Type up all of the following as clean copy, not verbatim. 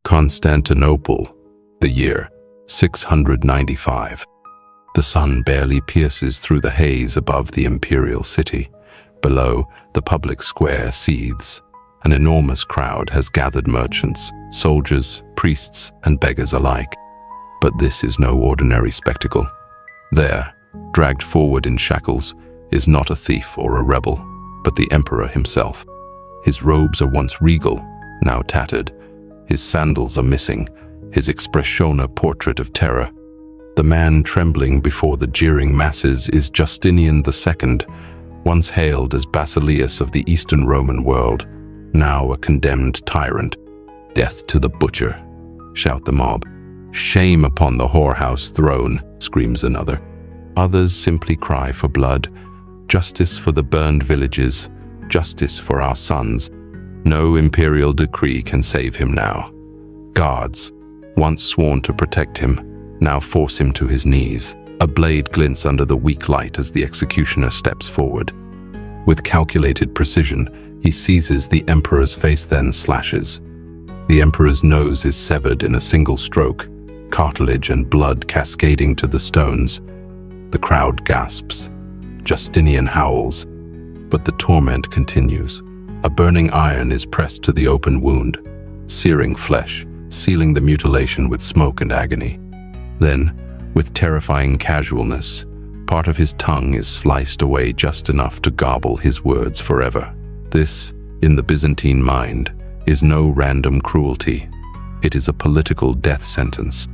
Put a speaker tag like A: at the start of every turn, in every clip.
A: Constantinople, the year 695. The sun barely pierces through the haze above the imperial city. Below, the public square seethes. An enormous crowd has gathered, merchants, soldiers, priests, and beggars alike. But this is no ordinary spectacle. There, dragged forward in shackles, is not a thief or a rebel, but the emperor himself. His robes are once regal, now tattered. His sandals are missing, his expression a portrait of terror. The man trembling before the jeering masses is Justinian II, once hailed as Basileus of the Eastern Roman world, now a condemned tyrant. "Death to the butcher," shout the mob. "Shame upon the whorehouse throne," screams another. Others simply cry for blood, justice for the burned villages, justice for our sons. No imperial decree can save him now. Guards, once sworn to protect him, now force him to his knees. A blade glints under the weak light as the executioner steps forward. With calculated precision, he seizes the emperor's face, then slashes. The emperor's nose is severed in a single stroke, cartilage and blood cascading to the stones. The crowd gasps. Justinian howls. But the torment continues. A burning iron is pressed to the open wound, searing flesh, sealing the mutilation with smoke and agony. Then, with terrifying casualness, part of his tongue is sliced away just enough to gobble his words forever. This, in the Byzantine mind, is no random cruelty. It is a political death sentence.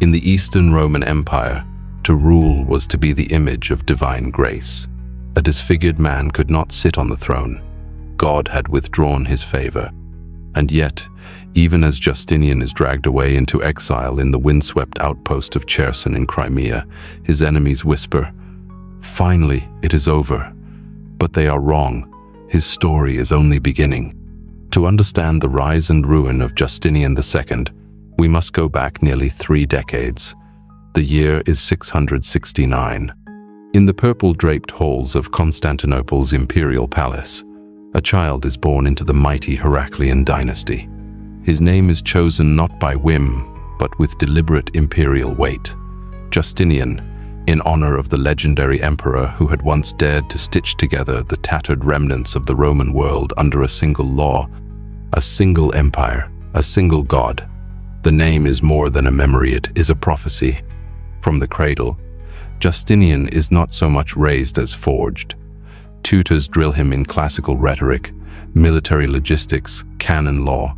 A: In the Eastern Roman Empire, to rule was to be the image of divine grace. A disfigured man could not sit on the throne. God had withdrawn his favor. And yet, even as Justinian is dragged away into exile in the windswept outpost of Cherson in Crimea, his enemies whisper, "Finally, it is over." But they are wrong. His story is only beginning. To understand the rise and ruin of Justinian II, we must go back nearly 3 decades. The year is 669. In the purple-draped halls of Constantinople's imperial palace, a child is born into the mighty Heraclean dynasty. His name is chosen not by whim, but with deliberate imperial weight. Justinian, in honor of the legendary emperor who had once dared to stitch together the tattered remnants of the Roman world under a single law, a single empire, a single god. The name is more than a memory, it is a prophecy. From the cradle, Justinian is not so much raised as forged. Tutors drill him in classical rhetoric, military logistics, canon law,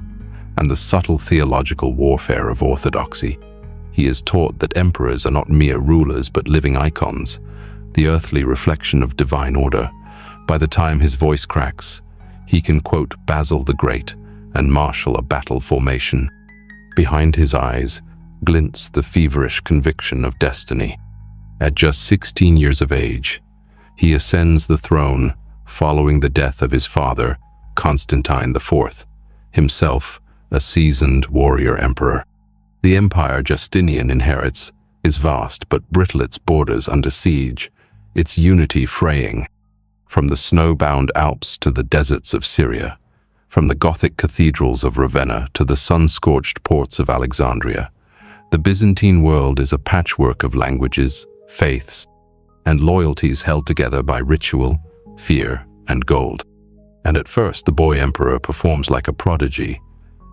A: and the subtle theological warfare of orthodoxy. He is taught that emperors are not mere rulers but living icons, the earthly reflection of divine order. By the time his voice cracks, he can quote Basil the Great and marshal a battle formation. Behind his eyes glints the feverish conviction of destiny. At just 16 years of age, he ascends the throne following the death of his father, Constantine IV, himself a seasoned warrior emperor. The empire Justinian inherits is vast but brittle, its borders under siege, its unity fraying. From the snow-bound Alps to the deserts of Syria, from the Gothic cathedrals of Ravenna to the sun-scorched ports of Alexandria, the Byzantine world is a patchwork of languages, faiths, and loyalties held together by ritual, fear, and gold. And at first, the boy emperor performs like a prodigy.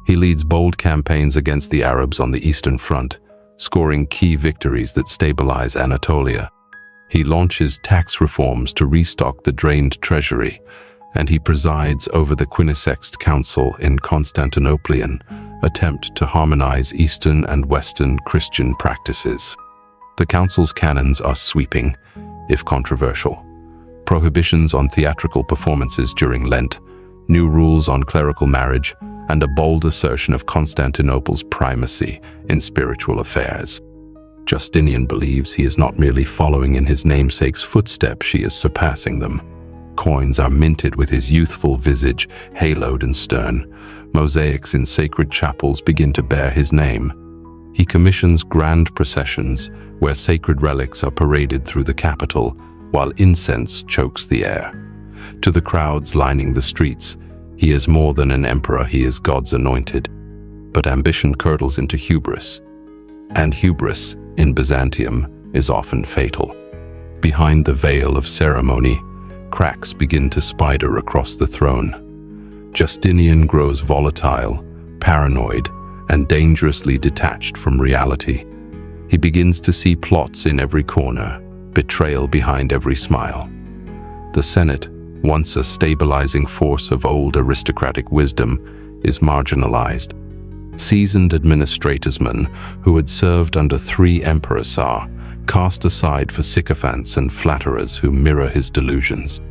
A: He leads bold campaigns against the Arabs on the Eastern Front, scoring key victories that stabilize Anatolia. He launches tax reforms to restock the drained treasury, and he presides over the Quinisext Council in Constantinopolian attempt to harmonize Eastern and Western Christian practices. The council's canons are sweeping, if controversial. Prohibitions on theatrical performances during Lent, new rules on clerical marriage, and a bold assertion of Constantinople's primacy in spiritual affairs. Justinian believes he is not merely following in his namesake's footsteps, she is surpassing them. Coins are minted with his youthful visage, haloed and stern. Mosaics in sacred chapels begin to bear his name. He commissions grand processions where sacred relics are paraded through the capital, while incense chokes the air. To the crowds lining the streets, he is more than an emperor, he is God's anointed. But ambition curdles into hubris, and hubris in Byzantium is often fatal. Behind the veil of ceremony, cracks begin to spider across the throne. Justinian grows volatile, paranoid, and dangerously detached from reality. He begins to see plots in every corner, betrayal behind every smile. The Senate, once a stabilizing force of old aristocratic wisdom, is marginalized. Seasoned administratorsmen who had served under 3 emperors are cast aside for sycophants and flatterers who mirror his delusions.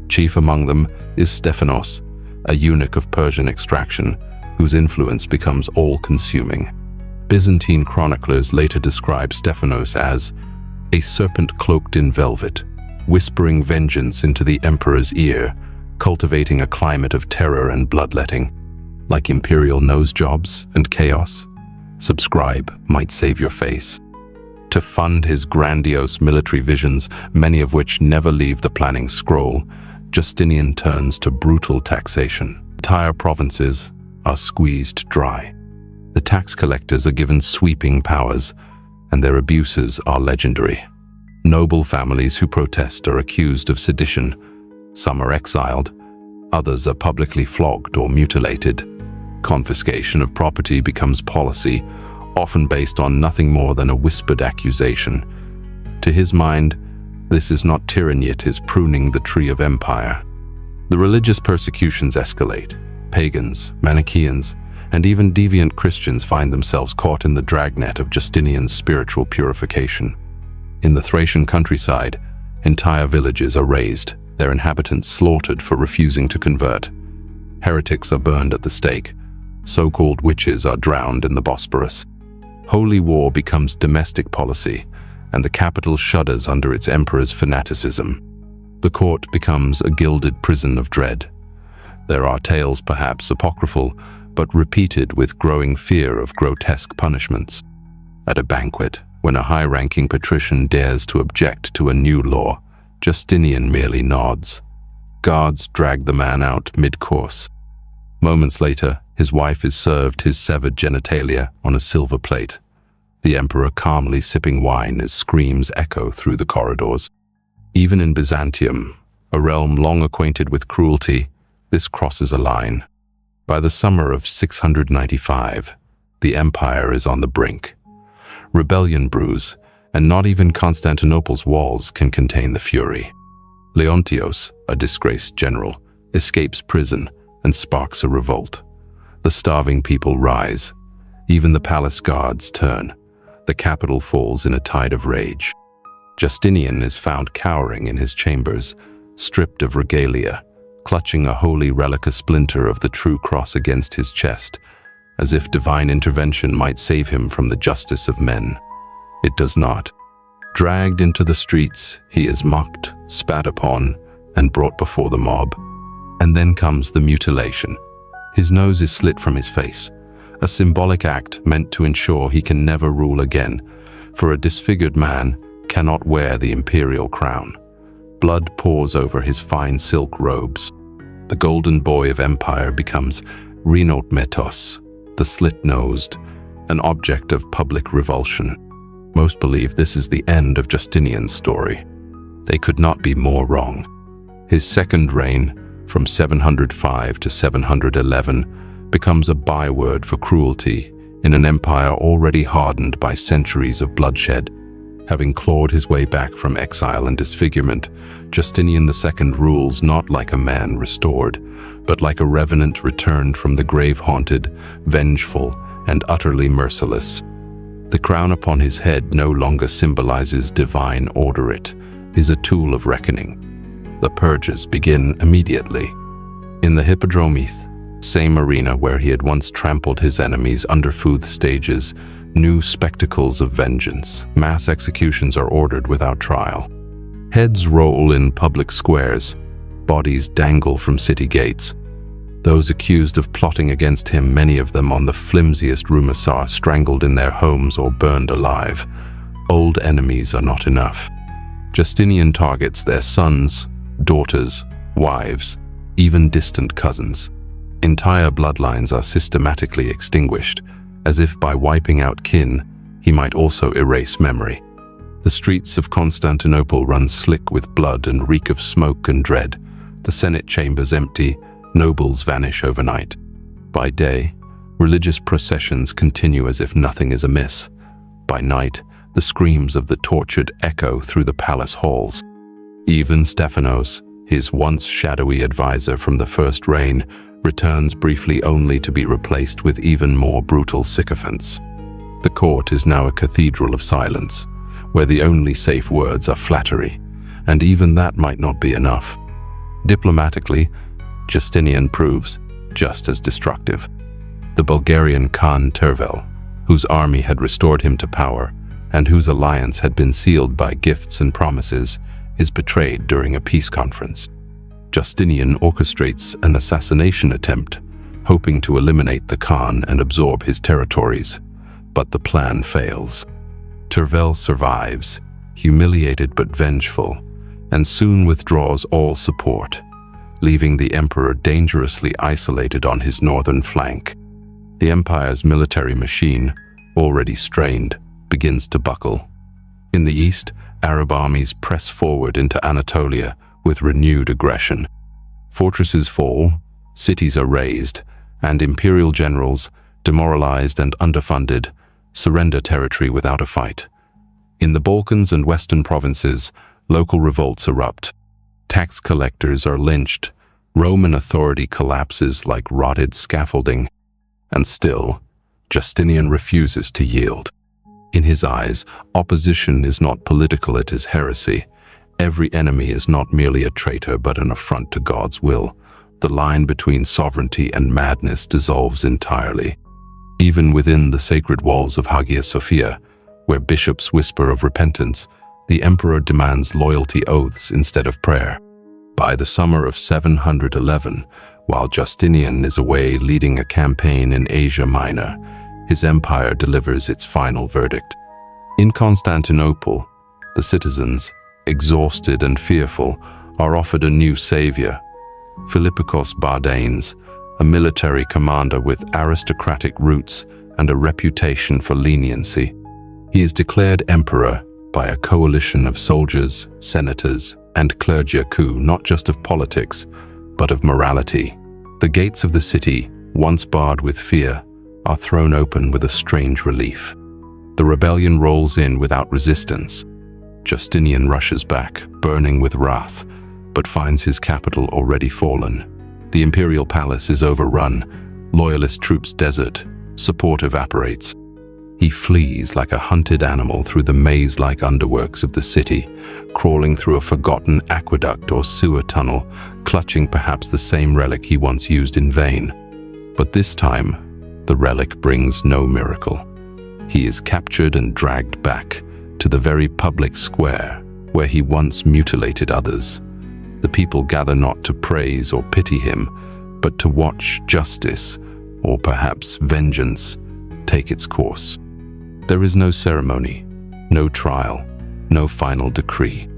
A: Chief among them is Stephanos, a eunuch of Persian extraction whose influence becomes all-consuming. Byzantine chroniclers later describe Stephanos as a serpent cloaked in velvet, whispering vengeance into the emperor's ear, cultivating a climate of terror and bloodletting. Like imperial nosejobs and chaos, subscribe might save your face. To fund his grandiose military visions, many of which never leave the planning scroll, Justinian turns to brutal taxation. Entire provinces are squeezed dry. The tax collectors are given sweeping powers, and their abuses are legendary. Noble families who protest are accused of sedition. Some are exiled, others are publicly flogged or mutilated. Confiscation of property becomes policy, often based on nothing more than a whispered accusation. To his mind, this is not tyranny, it is pruning the tree of empire. The religious persecutions escalate. Pagans, Manichaeans, and even deviant Christians find themselves caught in the dragnet of Justinian's spiritual purification. In the Thracian countryside, entire villages are razed, their inhabitants slaughtered for refusing to convert. Heretics are burned at the stake. So-called witches are drowned in the Bosporus. Holy war becomes domestic policy, and the capital shudders under its emperor's fanaticism. The court becomes a gilded prison of dread. There are tales, perhaps apocryphal, but repeated with growing fear of grotesque punishments. At a banquet, when a high-ranking patrician dares to object to a new law, Justinian merely nods. Guards drag the man out mid-course. Moments later, his wife is served his severed genitalia on a silver plate. The emperor calmly sipping wine as screams echo through the corridors. Even in Byzantium, a realm long acquainted with cruelty, this crosses a line. By the summer of 695, the empire is on the brink. Rebellion brews, and not even Constantinople's walls can contain the fury. Leontios, a disgraced general, escapes prison and sparks a revolt. The starving people rise. Even the palace guards turn. The capital falls in a tide of rage. Justinian is found cowering in his chambers, stripped of regalia, clutching a holy relic, a splinter of the true cross against his chest, as if divine intervention might save him from the justice of men. It does not. Dragged into the streets, he is mocked, spat upon, and brought before the mob. And then comes the mutilation. His nose is slit from his face, a symbolic act meant to ensure he can never rule again, for a disfigured man cannot wear the imperial crown. Blood pours over his fine silk robes. The golden boy of empire becomes Rhinotmetos, the slit-nosed, an object of public revulsion. Most believe this is the end of Justinian's story. They could not be more wrong. His second reign, from 705 to 711, becomes a byword for cruelty in an empire already hardened by centuries of bloodshed. Having clawed his way back from exile and disfigurement, Justinian II rules not like a man restored, but like a revenant returned from the grave-haunted, vengeful, and utterly merciless. The crown upon his head no longer symbolizes divine order, it is a tool of reckoning. The purges begin immediately. In the Hippodromith, same arena where he had once trampled his enemies, underfoot stages, new spectacles of vengeance. Mass executions are ordered without trial. Heads roll in public squares, bodies dangle from city gates. Those accused of plotting against him, many of them on the flimsiest rumors, are strangled in their homes or burned alive. Old enemies are not enough. Justinian targets their sons, daughters, wives, even distant cousins. Entire bloodlines are systematically extinguished, as if by wiping out kin, he might also erase memory. The streets of Constantinople run slick with blood and reek of smoke and dread. The Senate chambers empty, nobles vanish overnight. By day, religious processions continue as if nothing is amiss. By night, the screams of the tortured echo through the palace halls. Even Stephanos, his once shadowy advisor from the first reign, returns briefly only to be replaced with even more brutal sycophants. The court is now a cathedral of silence, where the only safe words are flattery, and even that might not be enough. Diplomatically, Justinian proves just as destructive. The Bulgarian Khan Tervel, whose army had restored him to power, and whose alliance had been sealed by gifts and promises, is betrayed during a peace conference. Justinian orchestrates an assassination attempt, hoping to eliminate the Khan and absorb his territories, but the plan fails. Tervel survives, humiliated but vengeful, and soon withdraws all support, leaving the emperor dangerously isolated on his northern flank. The empire's military machine, already strained, begins to buckle. In the east, Arab armies press forward into Anatolia with renewed aggression. Fortresses fall, cities are razed, and imperial generals, demoralized and underfunded, surrender territory without a fight. In the Balkans and western provinces, local revolts erupt. Tax collectors are lynched, Roman authority collapses like rotted scaffolding, and still, Justinian refuses to yield. In his eyes, opposition is not political, it is heresy. Every enemy is not merely a traitor but an affront to God's will. The line between sovereignty and madness dissolves entirely. Even within the sacred walls of Hagia Sophia, where bishops whisper of repentance, the emperor demands loyalty oaths instead of prayer. By the summer of 711, while Justinian is away leading a campaign in Asia Minor, his empire delivers its final verdict. In Constantinople, the citizens, exhausted and fearful, are offered a new savior. Philippikos Bardanes, a military commander with aristocratic roots and a reputation for leniency. He is declared emperor by a coalition of soldiers, senators, and clergy, not just of politics, but of morality. The gates of the city, once barred with fear, are thrown open with a strange relief. The rebellion rolls in without resistance. Justinian rushes back, burning with wrath, but finds his capital already fallen. The imperial palace is overrun, loyalist troops desert, support evaporates. He flees like a hunted animal through the maze-like underworks of the city, crawling through a forgotten aqueduct or sewer tunnel, clutching perhaps the same relic he once used in vain. But this time, the relic brings no miracle. He is captured and dragged back to the very public square where he once mutilated others. The people gather not to praise or pity him, but to watch justice, or perhaps vengeance, take its course. There is no ceremony, no trial, no final decree.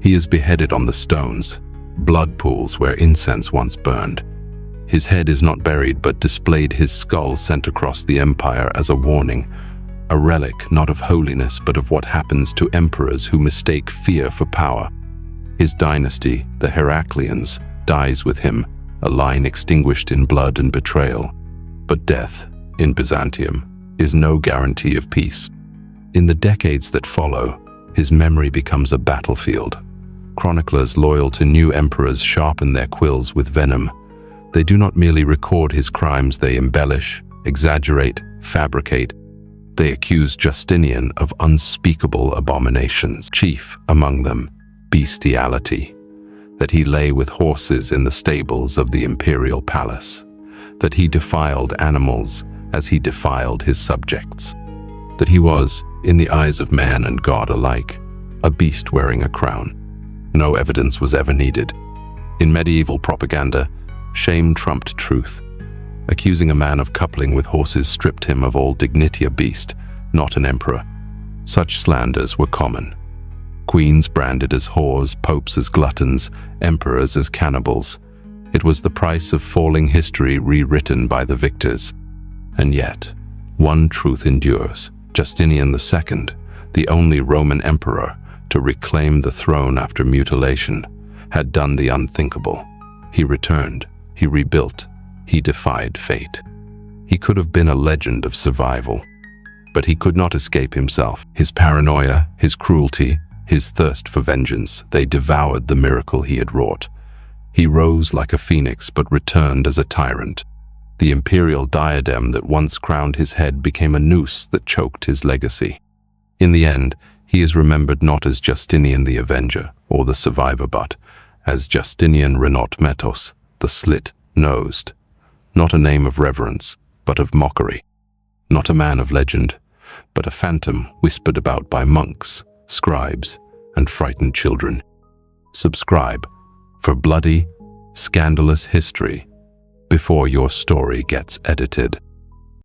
A: He is beheaded on the stones, blood pools where incense once burned. His head is not buried but displayed, his skull sent across the empire as a warning, a relic not of holiness but of what happens to emperors who mistake fear for power. His dynasty, the Heraclians, dies with him, a line extinguished in blood and betrayal. But death, in Byzantium, is no guarantee of peace. In the decades that follow, his memory becomes a battlefield. Chroniclers loyal to new emperors sharpen their quills with venom. They do not merely record his crimes, they embellish, exaggerate, fabricate. They accuse Justinian of unspeakable abominations, chief among them, bestiality, that he lay with horses in the stables of the imperial palace, that he defiled animals as he defiled his subjects, that he was, in the eyes of man and God alike, a beast wearing a crown. No evidence was ever needed. In medieval propaganda, shame trumped truth. Accusing a man of coupling with horses stripped him of all dignity, a beast, not an emperor. Such slanders were common. Queens branded as whores, popes as gluttons, emperors as cannibals. It was the price of falling history rewritten by the victors. And yet, one truth endures. Justinian II, the only Roman emperor to reclaim the throne after mutilation, had done the unthinkable. He returned, he rebuilt, he defied fate. He could have been a legend of survival, but he could not escape himself. His paranoia, his cruelty, his thirst for vengeance, they devoured the miracle he had wrought. He rose like a phoenix but returned as a tyrant. The imperial diadem that once crowned his head became a noose that choked his legacy. In the end, he is remembered not as Justinian the Avenger or the survivor, but as Justinian Renotmetos, the slit-nosed. Not a name of reverence, but of mockery. Not a man of legend, but a phantom whispered about by monks, scribes, and frightened children. Subscribe for bloody, scandalous history before your story gets edited.